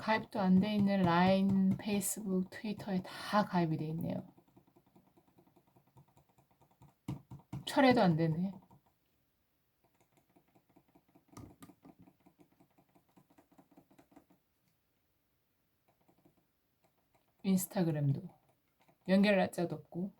가입도 안 돼 있는 라인, 페이스북, 트위터에 다 가입이 돼 있네요. 철회도 안 되네. 인스타그램도 연결할 자도 없고.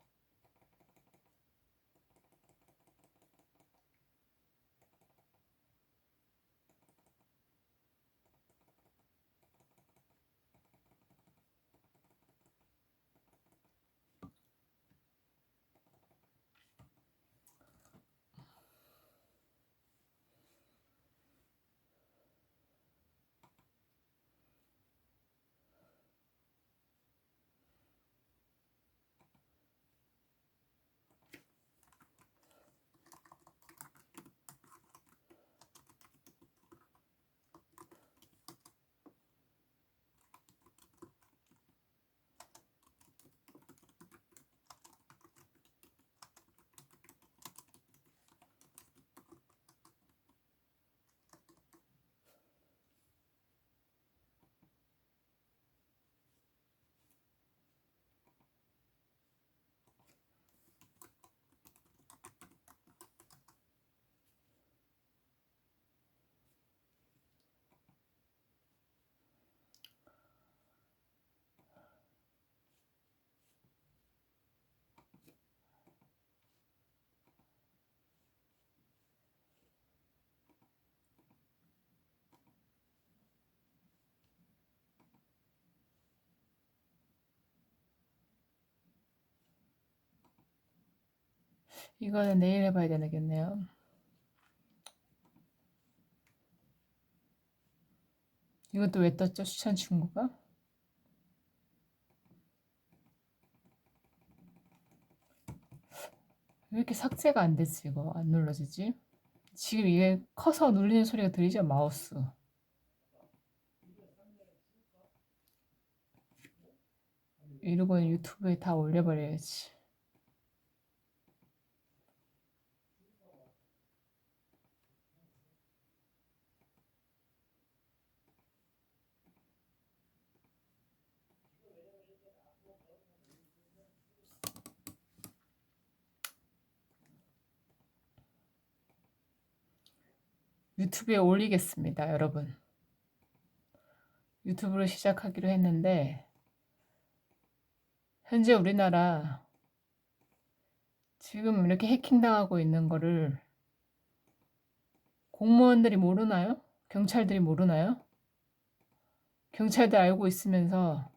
이거는 내일 해봐야 되겠네요. 이것도 왜 떴죠? 추천 친구가? 왜 이렇게 삭제가 안 됐지? 이거 안 눌러지지? 지금 이게 커서 눌리는 소리가 들리죠? 마우스. 이러고는 유튜브에 다 올려버려야지. 유튜브에 올리겠습니다, 여러분. 유튜브를 시작하기로 했는데 현재 우리나라 지금 이렇게 해킹당하고 있는 거를 공무원들이 모르나요? 경찰들이 모르나요? 경찰들 알고 있으면서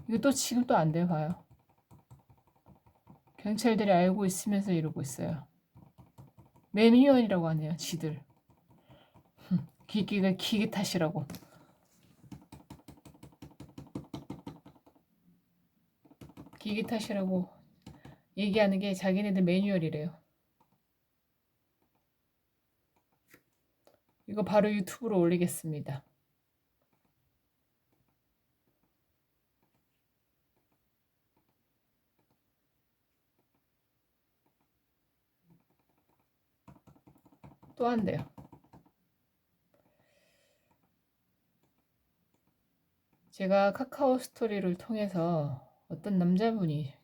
이거 또 지금 또 안 돼요, 봐요. 경찰들이 알고 있으면서 이러고 있어요. 매미원이라고 하네요, 지들. 기기가 기계 탓이라고. 기계 탓이라고 얘기하는 게 자기네들 매뉴얼이래요. 이거 바로 유튜브로 올리겠습니다. 또 한대요. 제가 카카오 스토리를 통해서 어떤 남자분이,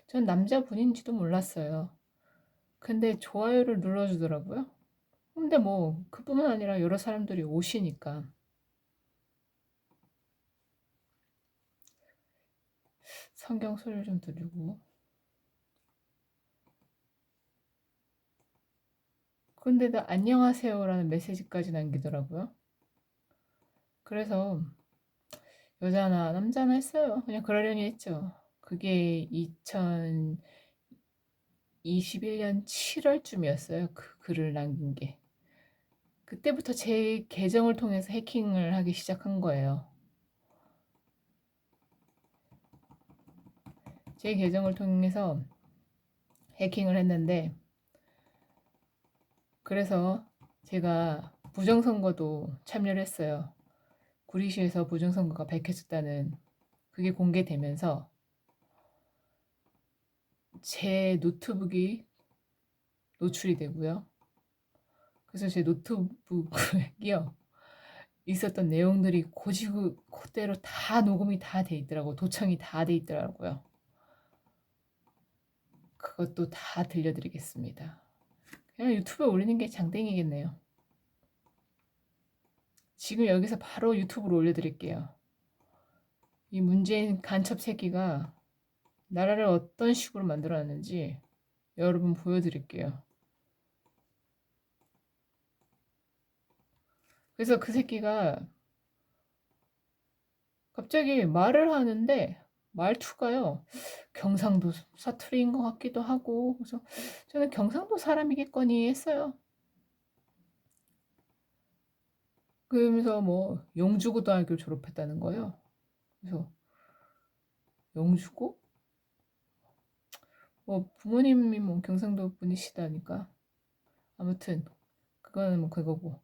전 남자분인지도 몰랐어요. 근데 좋아요를 눌러주더라고요. 근데 뭐 그뿐만 아니라 여러 사람들이 오시니까 성경 소리를 좀 들리고. 근데도 안녕하세요라는 메시지까지 남기더라고요. 그래서 여자나 남자나 했어요. 그냥 그러려니 했죠. 그게 2021년 7월쯤이었어요. 그 글을 남긴 게. 그때부터 제 계정을 통해서 해킹을 하기 시작한 거예요. 제 계정을 통해서 해킹을 했는데, 그래서 제가 부정선거도 참여를 했어요. 구리시에서 부정선거가 밝혀졌다는 그게 공개되면서 제 노트북이 노출이 되고요. 그래서 제 노트북이요. 있었던 내용들이 고지고 그대로 다 녹음이 다 돼 있더라고. 도청이 다 돼 있더라고요. 그것도 다 들려드리겠습니다. 그냥 유튜브에 올리는 게 장땡이겠네요. 지금 여기서 바로 유튜브로 올려드릴게요. 이 문재인 간첩 새끼가 나라를 어떤 식으로 만들어놨는지 여러분 보여드릴게요. 그래서 그 새끼가 갑자기 말을 하는데 말투가요. 경상도 사투리인 것 같기도 하고 그래서 저는 경상도 사람이겠거니 했어요. 그러면서 뭐 영주고등학교 졸업했다는 거예요. 그래서 영주고? 뭐 부모님이 뭐 경상도 분이시다니까. 아무튼 그거는 뭐 그거고.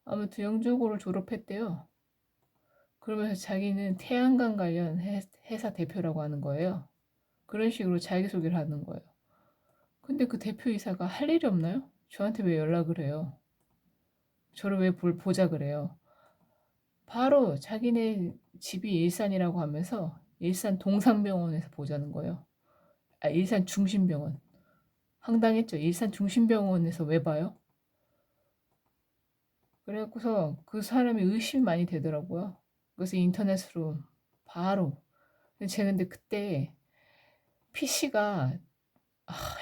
아무튼 영주고를 졸업했대요. 그러면서 자기는 태양광 관련 회사 대표라고 하는 거예요. 그런 식으로 자기소개를 하는 거예요. 근데 그 대표이사가 할 일이 없나요? 저한테 왜 연락을 해요? 저를 왜 보자 그래요? 바로 자기네 집이 일산이라고 하면서 일산 동산병원에서 보자는 거예요. 아, 일산 중심병원. 황당했죠. 일산 중심병원에서 왜 봐요? 그래갖고서 그 사람이 의심이 많이 되더라고요. 그래서 인터넷으로 바로. 근데 그때 PC가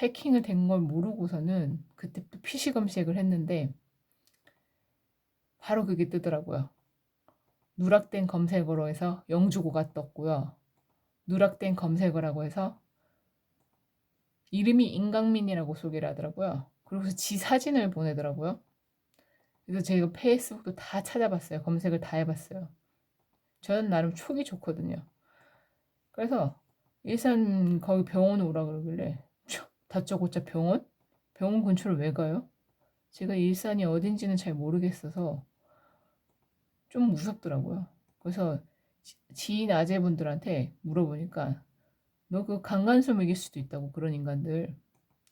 해킹을 된 걸 모르고서는 그때 또 PC 검색을 했는데 바로 그게 뜨더라고요. 누락된 검색어로 해서 영주고가 떴고요. 누락된 검색어라고 해서 이름이 임강민이라고 소개를 하더라고요. 그러고서 지 사진을 보내더라고요. 그래서 제가 페이스북도 다 찾아봤어요. 검색을 다 해봤어요. 저는 나름 촉이 좋거든요. 그래서 일산 거기 병원 오라 그러길래 다짜고짜 병원? 병원 근처를 왜 가요? 제가 일산이 어딘지는 잘 모르겠어서 좀 무섭더라고요. 그래서 지인 아재분들한테 물어보니까 너 그 강간소맥일 수도 있다고 그런 인간들.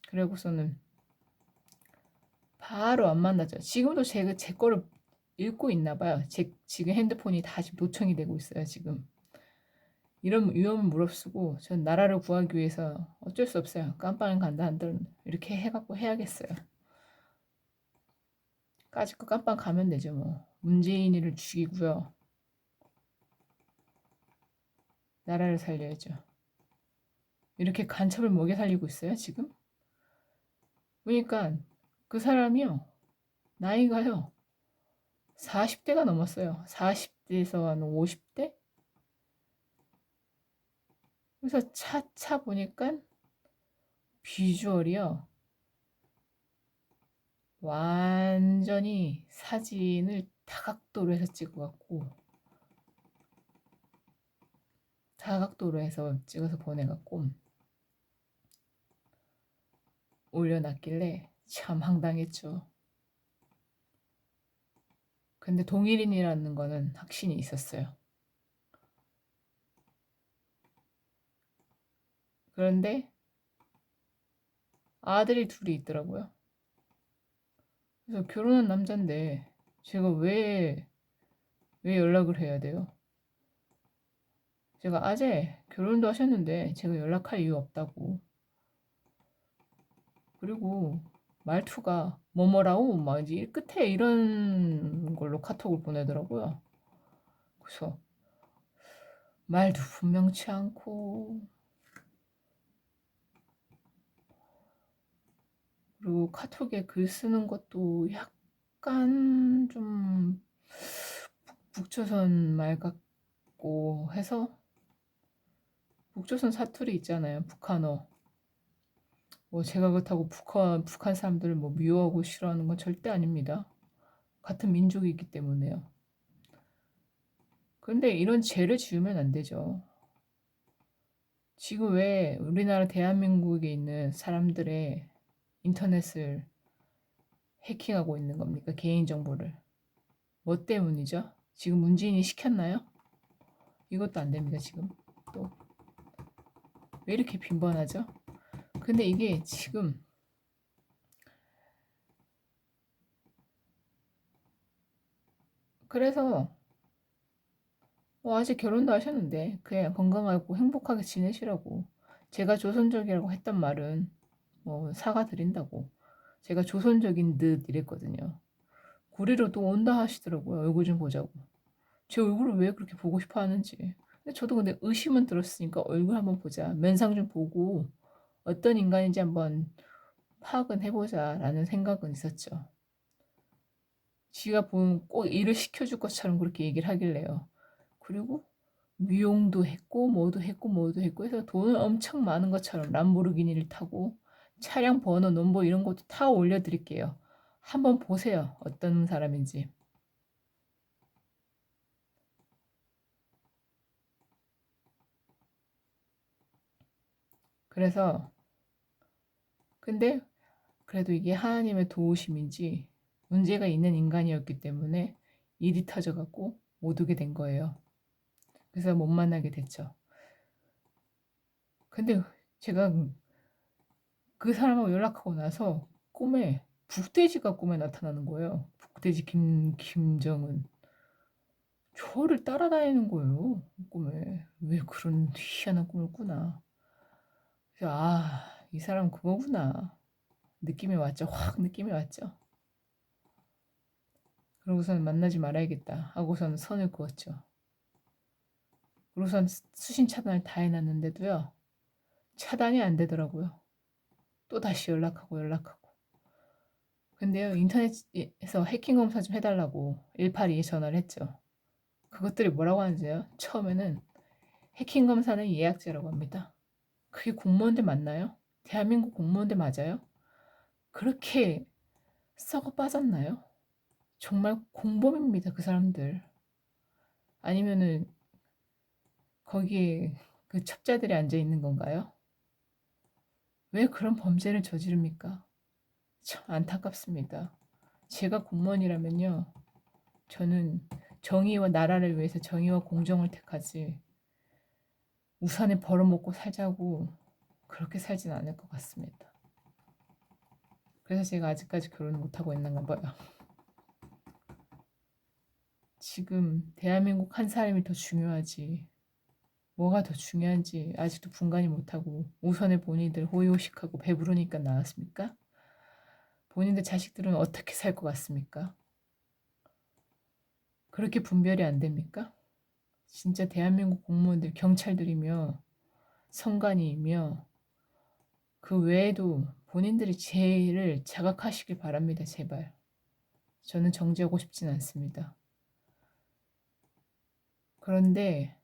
그래고서는 바로 안 만나죠. 지금도 제 거를 읽고 있나 봐요. 지금 핸드폰이 다시 노청이 되고 있어요. 지금. 이런 위험을 무릅쓰고 전 나라를 구하기 위해서 어쩔 수 없어요. 깜빵을 간다 한들 이렇게 해갖고 해야겠어요. 까짓거 깜빵 가면 되죠 뭐. 문재인이를 죽이고요. 나라를 살려야죠. 이렇게 간첩을 먹여 살리고 있어요 지금? 보니까 그 사람이요. 나이가요. 40대가 넘었어요. 40대에서 한 50대? 그래서 차차 보니까 비주얼이요. 완전히 사진을 다각도로 해서 찍어갖고 다각도로 해서 찍어서 보내갖고 올려놨길래 참 황당했죠. 근데 동일인이라는 거는 확신이 있었어요. 그런데 아들이 둘이 있더라고요. 그래서 결혼한 남잔데 제가 왜 연락을 해야 돼요? 제가 아재 결혼도 하셨는데 제가 연락할 이유 없다고. 그리고 말투가 뭐뭐라고 막 이제 끝에 이런 걸로 카톡을 보내더라고요. 그래서 말도 분명치 않고 그리고 카톡에 글 쓰는 것도 약간 좀 북조선 말 같고 해서 북조선 사투리 있잖아요. 북한어. 뭐 제가 그렇다고 북한 사람들을 뭐 미워하고 싫어하는 건 절대 아닙니다. 같은 민족이기 때문에요. 그런데 이런 죄를 지으면 안 되죠. 지금 왜 우리나라 대한민국에 있는 사람들의 인터넷을 해킹하고 있는 겁니까? 개인정보를. 뭐 때문이죠? 지금 문재인이 시켰나요? 이것도 안 됩니다, 지금. 또. 왜 이렇게 빈번하죠? 근데 이게 지금 그래서 아직 결혼도 하셨는데 그냥 건강하고 행복하게 지내시라고 제가 조선족이라고 했던 말은 사과드린다고 제가 조선족인 듯 이랬거든요. 구리로 또 온다 하시더라고요. 얼굴 좀 보자고. 제 얼굴을 왜 그렇게 보고 싶어 하는지. 근데 의심은 들었으니까 얼굴 한번 보자. 면상 좀 보고 어떤 인간인지 한번 파악은 해보자라는 생각은 있었죠. 지가 보면 꼭 일을 시켜줄 것처럼 그렇게 얘기를 하길래요. 그리고 미용도 했고 뭐도 했고 해서 돈은 엄청 많은 것처럼 람보르기니를 타고 차량 번호 넘버 이런 것도 다 올려드릴게요. 한번 보세요. 어떤 사람인지. 그래서 근데 그래도 이게 하나님의 도우심인지 문제가 있는 인간이었기 때문에 일이 터져갖고 못 오게 된 거예요. 그래서 못 만나게 됐죠. 근데 제가 그 사람하고 연락하고 나서 꿈에 북돼지가 꿈에 나타나는 거예요. 북돼지 김정은. 저를 따라다니는 거예요. 꿈에. 왜 그런 희한한 꿈을 꾸나. 그래서 이 사람 그거구나. 느낌이 왔죠. 확 느낌이 왔죠. 그러고선 만나지 말아야겠다 하고선 선을 그었죠. 그러고선 수신 차단을 다 해놨는데도요. 차단이 안 되더라고요. 또 다시 연락하고. 근데요, 인터넷에서 해킹 검사 좀 해달라고 182에 전화를 했죠. 그것들이 뭐라고 하는지요? 처음에는 해킹 검사는 예약제라고 합니다. 그게 공무원들 맞나요? 대한민국 공무원들 맞아요? 그렇게 썩어 빠졌나요? 정말 공범입니다, 그 사람들. 아니면은 거기에 그 첩자들이 앉아 있는 건가요? 왜 그런 범죄를 저지릅니까? 참 안타깝습니다. 제가 공무원이라면요, 저는 정의와 나라를 위해서 정의와 공정을 택하지 우산에 벌어먹고 살자고 그렇게 살진 않을 것 같습니다. 그래서 제가 아직까지 결혼을 못하고 있는가 봐요. 지금 대한민국 한 사람이 더 중요하지 뭐가 더 중요한지 아직도 분간이 못하고 우선에 본인들 호의호식하고 배부르니까 나왔습니까? 본인들 자식들은 어떻게 살 것 같습니까? 그렇게 분별이 안 됩니까? 진짜 대한민국 공무원들, 경찰들이며 성관이며 그 외에도 본인들이 죄를 자각하시길 바랍니다. 제발. 저는 정지하고 싶진 않습니다. 그런데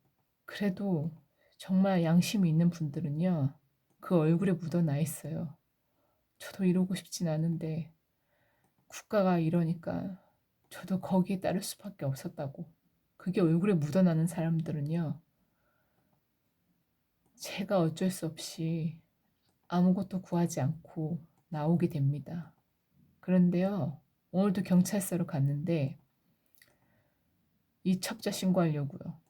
그래도 정말 양심이 있는 분들은요. 그 얼굴에 묻어나 있어요. 저도 이러고 싶진 않은데 국가가 이러니까 저도 거기에 따를 수밖에 없었다고. 그게 얼굴에 묻어나는 사람들은요. 제가 어쩔 수 없이 아무것도 구하지 않고 나오게 됩니다. 그런데요. 오늘도 경찰서로 갔는데 이첩자 신고하려고요.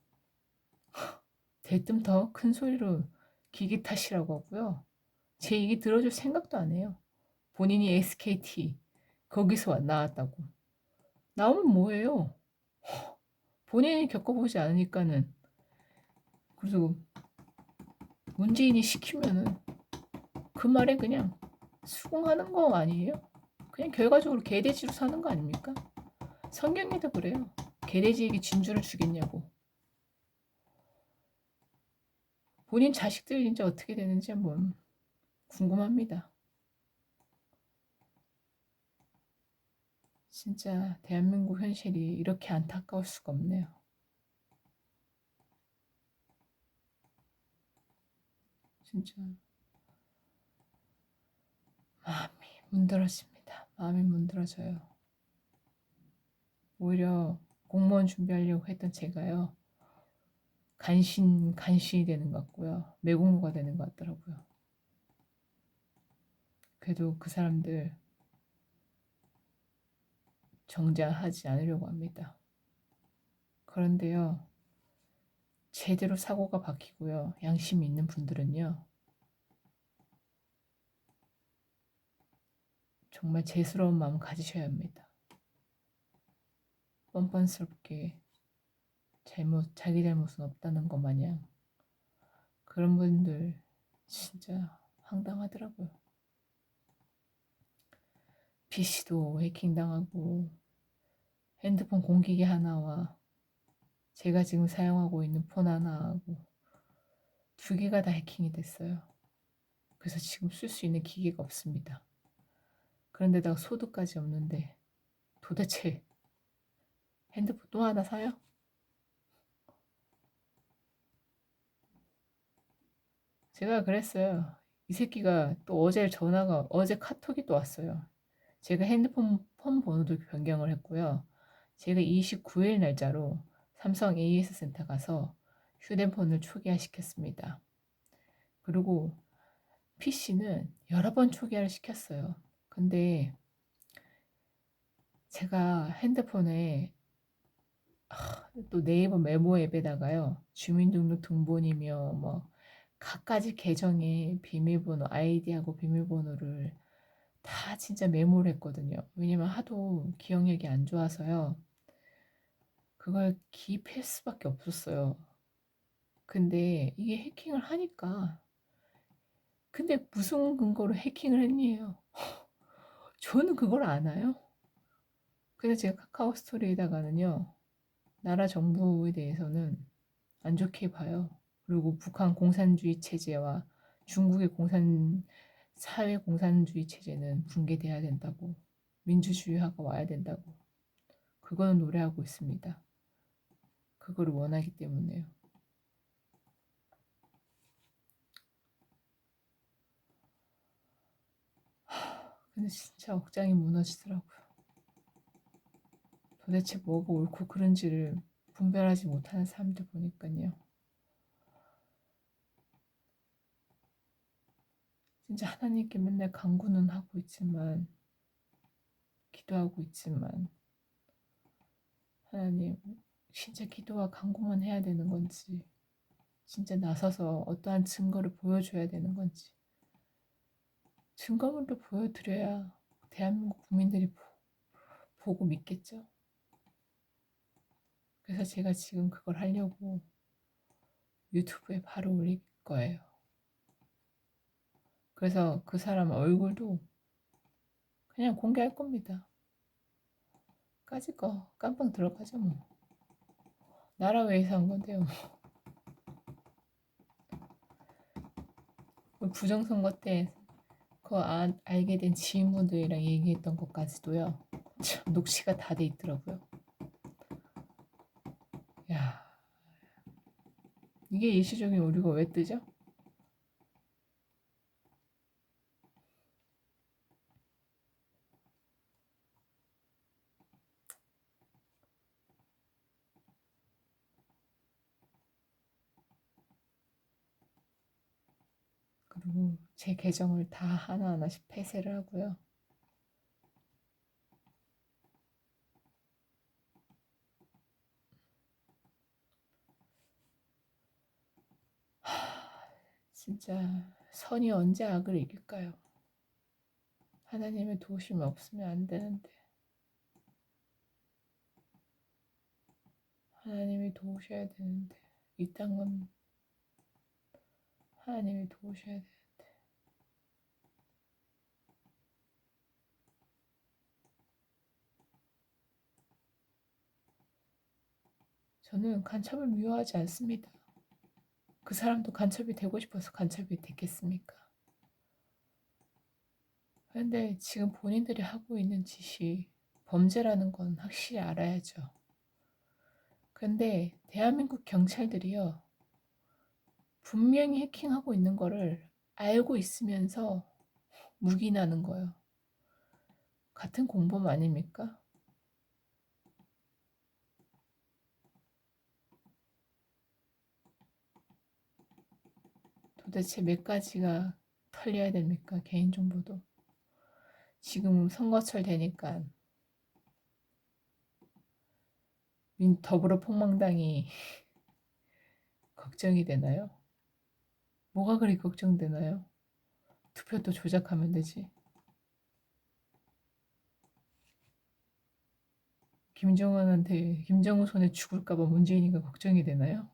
대뜸 더 큰 소리로 기기 탓이라고 하고요. 제 얘기 들어줄 생각도 안 해요. 본인이 SKT 거기서 나왔다고. 나오면 뭐예요? 본인이 겪어보지 않으니까는. 그래서 문재인이 시키면은 그 말에 그냥 수긍하는 거 아니에요? 그냥 결과적으로 개돼지로 사는 거 아닙니까? 성경에도 그래요. 개돼지에게 진주를 주겠냐고. 본인 자식들 진짜 어떻게 되는지 한번 궁금합니다. 진짜 대한민국 현실이 이렇게 안타까울 수가 없네요. 진짜 마음이 문드러집니다. 마음이 문드러져요. 오히려 공무원 준비하려고 했던 제가요. 간신히 되는 것 같고요. 매국노가 되는 것 같더라고요. 그래도 그 사람들 정죄하지 않으려고 합니다. 그런데요. 제대로 사고가 박히고요. 양심이 있는 분들은요. 정말 죄스러운 마음 가지셔야 합니다. 뻔뻔스럽게 자기 잘못은 없다는 것 마냥 그런 분들 진짜 황당하더라고요. PC도 해킹당하고 핸드폰 공기계 하나와 제가 지금 사용하고 있는 폰 하나하고 두 개가 다 해킹이 됐어요. 그래서 지금 쓸 수 있는 기계가 없습니다. 그런데다가 소득까지 없는데 도대체 핸드폰 또 하나 사요? 제가 그랬어요. 이 새끼가 또 어제 카톡이 또 왔어요. 제가 핸드폰 폰 번호도 변경을 했고요. 제가 29일 날짜로 삼성 AS 센터 가서 휴대폰을 초기화 시켰습니다. 그리고 PC는 여러 번 초기화를 시켰어요. 근데 제가 핸드폰에 또 네이버 메모 앱에다가요. 주민등록 등본이며 뭐 갖가지 계정의 비밀번호, 아이디하고 비밀번호를 다 진짜 메모를 했거든요. 왜냐면 하도 기억력이 안 좋아서요. 그걸 기입할 수밖에 없었어요. 근데 이게 해킹을 하니까 근데 무슨 근거로 해킹을 했니요? 저는 그걸 아나요? 그래서 제가 카카오 스토리에다가는요. 나라 정부에 대해서는 안 좋게 봐요. 그리고 북한 공산주의 체제와 중국의 사회 공산주의 체제는 붕괴돼야 된다고 민주주의화가 와야 된다고 그거는 노래하고 있습니다. 그거를 원하기 때문에요. 근데 진짜 억장이 무너지더라고요. 도대체 뭐가 옳고 그른지를 분별하지 못하는 사람들 보니까요. 진짜 하나님께 맨날 간구는 하고 있지만 기도하고 있지만 하나님 진짜 기도와 간구만 해야 되는 건지 진짜 나서서 어떠한 증거를 보여줘야 되는 건지 증거물도 보여드려야 대한민국 국민들이 보고 믿겠죠. 그래서 제가 지금 그걸 하려고 유튜브에 바로 올릴 거예요. 그래서 그 사람 얼굴도 그냥 공개할 겁니다. 까짓 거 깜빵 들어가죠 뭐. 나라 위해서 한 건데요. 부정선거 때 알게 된 지인분들이랑 얘기했던 것까지도요. 참 녹취가 다 돼 있더라고요. 야, 이게 일시적인 오류가 왜 뜨죠? 그리고 제 계정을 다 하나하나씩 폐쇄를 하고요. 진짜 선이 언제 악을 이길까요? 하나님의 도우심이 없으면 안 되는데 하나님이 도우셔야 되는데 이 땅은 하나님이 도우셔야 돼. 저는 간첩을 미워하지 않습니다. 그 사람도 간첩이 되고 싶어서 간첩이 됐겠습니까? 그런데 지금 본인들이 하고 있는 짓이 범죄라는 건 확실히 알아야죠. 근데 대한민국 경찰들이요. 분명히 해킹하고 있는 거를 알고 있으면서 묵인하는 거예요. 같은 공범 아닙니까? 도대체 몇 가지가 털려야 됩니까? 개인정보도. 지금 선거철 되니까 더불어 폭망당이 걱정이 되나요? 뭐가 그리 걱정되나요? 투표 또 조작하면 되지. 김정은 손에 죽을까봐 문재인이가 걱정이 되나요?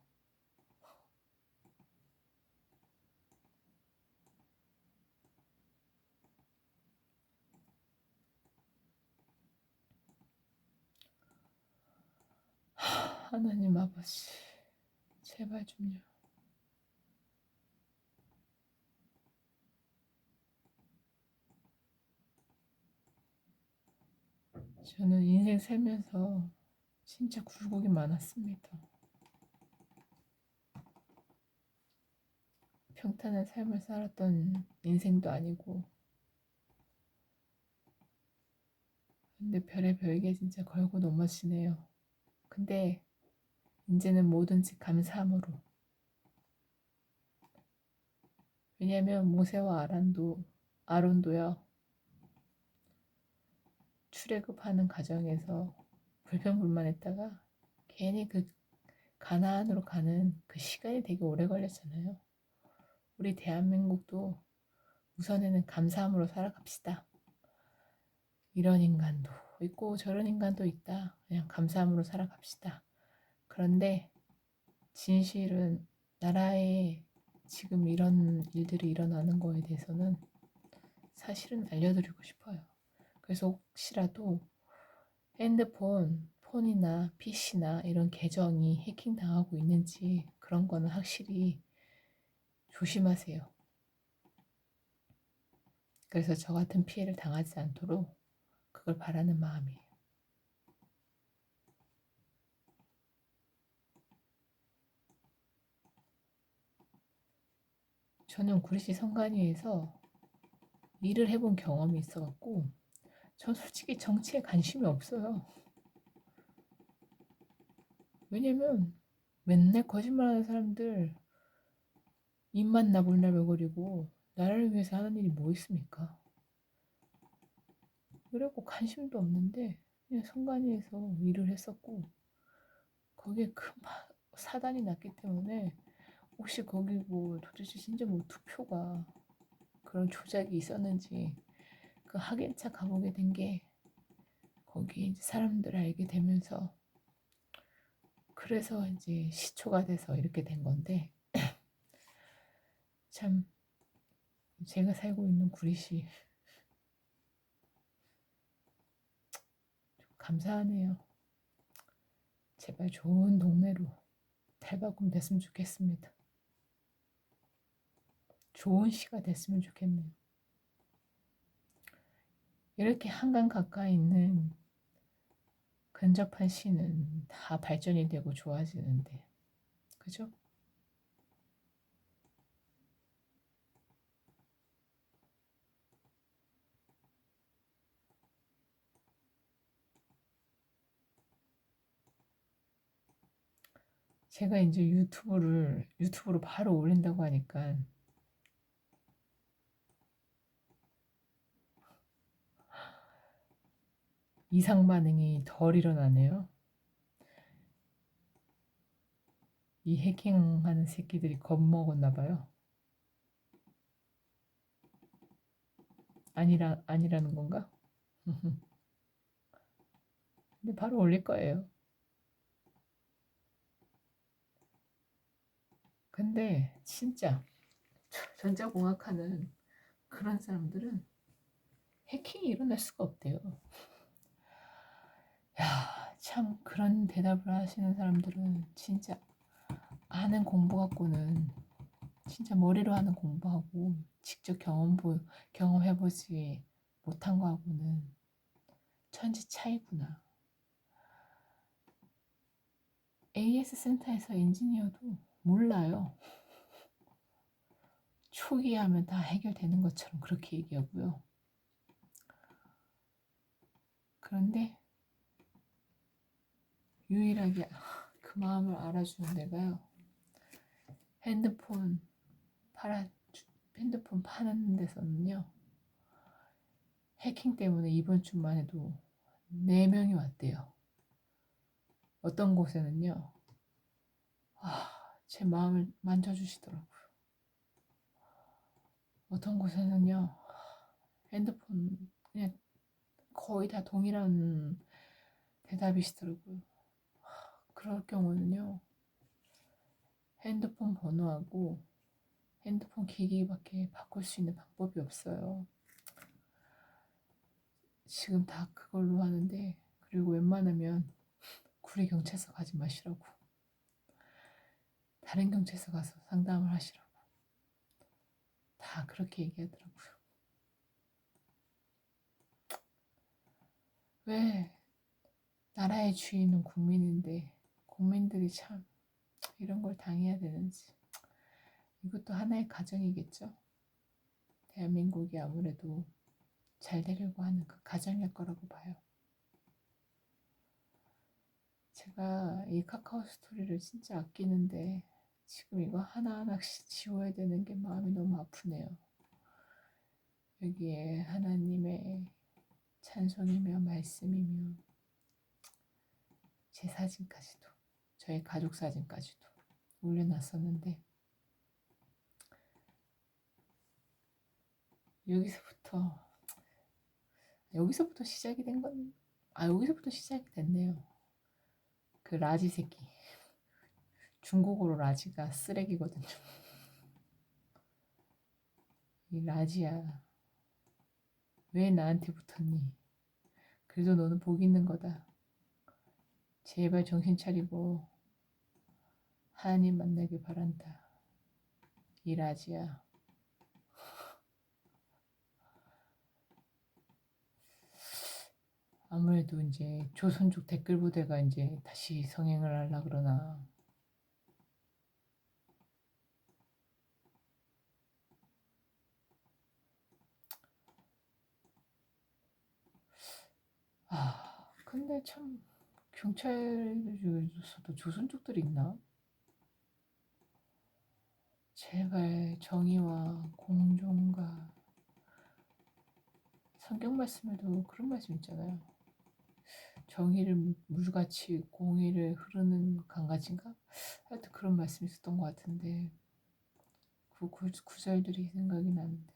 하나님 아버지, 제발 좀요. 저는 인생 살면서 진짜 굴곡이 많았습니다. 평탄한 삶을 살았던 인생도 아니고, 근데 별의별게 진짜 걸고 넘어지네요. 근데 이제는 뭐든지 감사함으로. 왜냐면 모세와 아론도요, 출애굽하는 과정에서 불평불만했다가 괜히 그 가나안으로 가는 그 시간이 되게 오래 걸렸잖아요. 우리 대한민국도 우선에는 감사함으로 살아갑시다. 이런 인간도 있고 저런 인간도 있다. 그냥 감사함으로 살아갑시다. 그런데 진실은 나라에 지금 이런 일들이 일어나는 거에 대해서는 사실은 알려드리고 싶어요. 그래서 혹시라도 폰이나 PC나 이런 계정이 해킹당하고 있는지 그런 거는 확실히 조심하세요. 그래서 저 같은 피해를 당하지 않도록 그걸 바라는 마음이에요. 저는 구리시 성관위에서 일을 해본 경험이 있어갖고 전 솔직히 정치에 관심이 없어요. 왜냐면 맨날 거짓말하는 사람들 입만 나불나불거리고 나라를 위해서 하는 일이 뭐 있습니까? 그리고 관심도 없는데 그냥 성관위에서 일을 했었고 거기에 큰 사단이 났기 때문에 혹시 거기 뭐 도대체 진짜 뭐 투표가 그런 조작이 있었는지 그 확인차 가보게 된 게 거기 이제 사람들 알게 되면서 그래서 이제 시초가 돼서 이렇게 된 건데 참 제가 살고 있는 구리시 좀 감사하네요. 제발 좋은 동네로 탈바꿈 됐으면 좋겠습니다. 좋은 시가 됐으면 좋겠네요. 이렇게 한강 가까이 있는 근접한 시는 다 발전이 되고 좋아지는데 그죠? 제가 이제 유튜브로 바로 올린다고 하니까 이상 반응이 덜 일어나네요. 이 해킹하는 새끼들이 겁먹었나 봐요. 아니라는 건가? 근데 바로 올릴 거예요. 근데 진짜 전자공학하는 그런 사람들은 해킹이 일어날 수가 없대요. 야, 참 그런 대답을 하시는 사람들은 진짜 아는 공부 갖고는 진짜 머리로 하는 공부하고 직접 경험해보지 못한 거하고는 천지 차이구나. AS 센터에서 엔지니어도 몰라요. 초기 하면 다 해결되는 것처럼 그렇게 얘기하고요. 그런데 유일하게 그 마음을 알아주는 데가요. 핸드폰 팔아 핸드폰 파는 데서는요. 해킹 때문에 이번 주만 해도 4명이 왔대요. 어떤 곳에는요. 제 마음을 만져주시더라고요. 어떤 곳에는요. 핸드폰 그냥 거의 다 동일한 대답이시더라고요. 그럴 경우는요, 핸드폰 번호하고 핸드폰 기기밖에 바꿀 수 있는 방법이 없어요. 지금 다 그걸로 하는데, 그리고 웬만하면 구리 경찰서 가지 마시라고. 다른 경찰서 가서 상담을 하시라고. 다 그렇게 얘기하더라고요. 왜 나라의 주인은 국민인데 국민들이 참 이런 걸 당해야 되는지. 이것도 하나의 가정이겠죠. 대한민국이 아무래도 잘 되려고 하는 그 가정일 거라고 봐요. 제가 이 카카오 스토리를 진짜 아끼는데 지금 이거 하나하나씩 지워야 되는 게 마음이 너무 아프네요. 여기에 하나님의 찬송이며 말씀이며 제 사진까지도, 저희 가족 사진까지도 올려놨었는데 여기서부터 시작이 된 건, 여기서부터 시작이 됐네요. 그 라지 새끼. 중국어로 라지가 쓰레기거든요. 이 라지야, 왜 나한테 붙었니? 그래도 너는 복 있는 거다. 제발 정신 차리고 하나님 만나길 바란다. 이 라지야. 아무래도 이제 조선족 댓글 부대가 이제 다시 성행을 하려 그러나. 근데 참 경찰 중에서도 조선족들이 있나? 제발 정의와 공정과, 성경 말씀에도 그런 말씀 있잖아요. 정의를 물같이 공의를 흐르는 강가지인가? 하여튼 그런 말씀이 있었던 것 같은데 그 구절들이 생각이 나는데,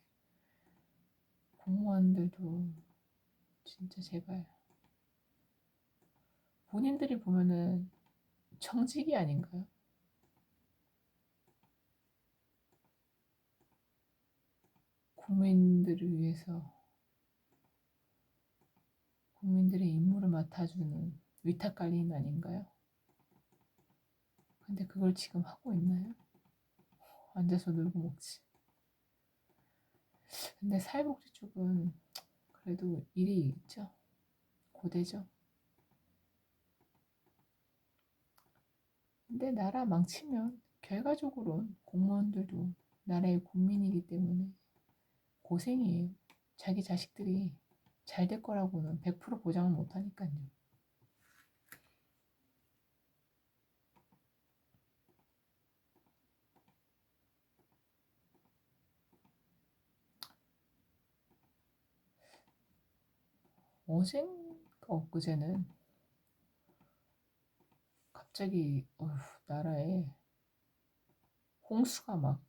공무원들도 진짜 제발 본인들이 보면은 청직이 아닌가요? 국민들을 위해서 국민들의 임무를 맡아주는 위탁관리인 아닌가요? 근데 그걸 지금 하고 있나요? 앉아서 놀고 먹지. 근데 사회복지 쪽은 그래도 일이 있죠. 고되죠. 근데 나라 망치면 결과적으로 공무원들도 나라의 국민이기 때문에 고생이에요. 자기 자식들이 잘 될 거라고는 100% 보장을 못 하니까요. 어젠가 엊그제는 갑자기 나라에 홍수가 막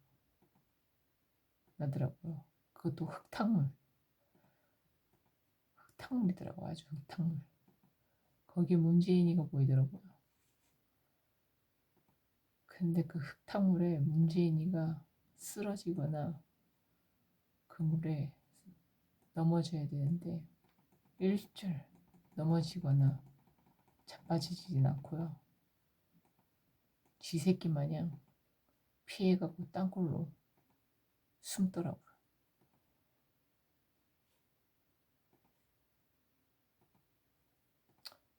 나더라고요. 그것도 흙탕물이더라고요. 아주 흙탕물. 거기에 문재인이가 보이더라고요. 근데 그 흙탕물에 문재인이가 쓰러지거나 그 물에 넘어져야 되는데 일절 넘어지거나 자빠지진 않고요. 쥐새끼 마냥 피해가고 땅굴로 숨더라고요.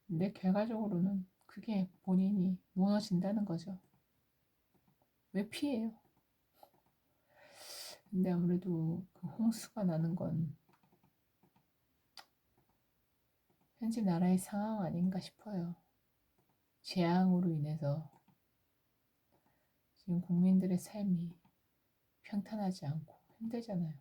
근데 결과적으로는 그게 본인이 무너진다는 거죠. 왜 피해요? 근데 아무래도 그 홍수가 나는 건 현재 나라의 상황 아닌가 싶어요. 재앙으로 인해서 지금 국민들의 삶이 평탄하지 않고 힘들잖아요.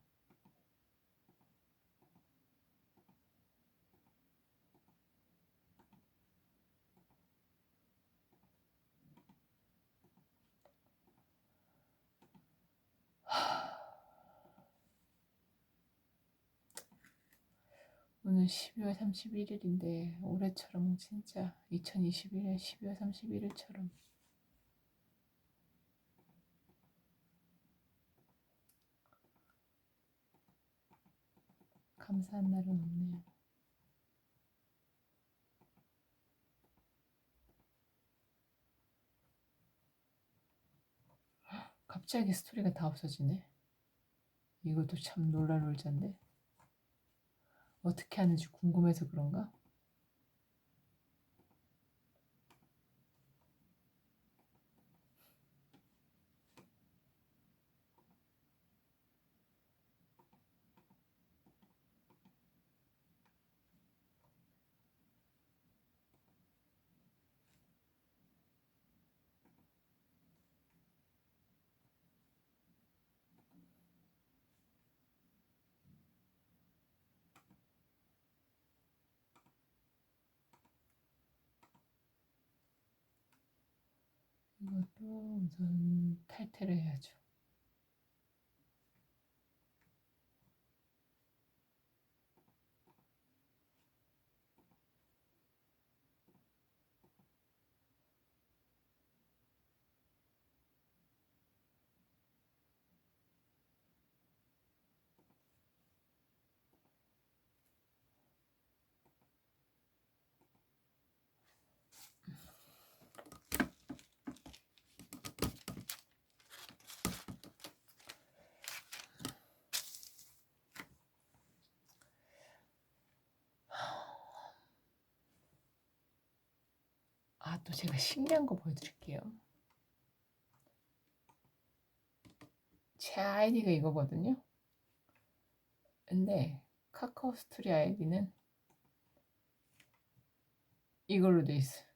오늘 12월 31일인데 올해처럼 진짜 2021년 12월 31일처럼 감사한 날은 없네요. 갑자기 스토리가 다 없어지네. 이것도 참 놀랄 놀잔데 어떻게 하는지 궁금해서 그런가? 이것도 우선 탈퇴를 해야죠. 또 제가 신기한 거 보여드릴게요. 제 아이디가 이거거든요. 근데 카카오 스토리 아이디는 이걸로 돼 있어요.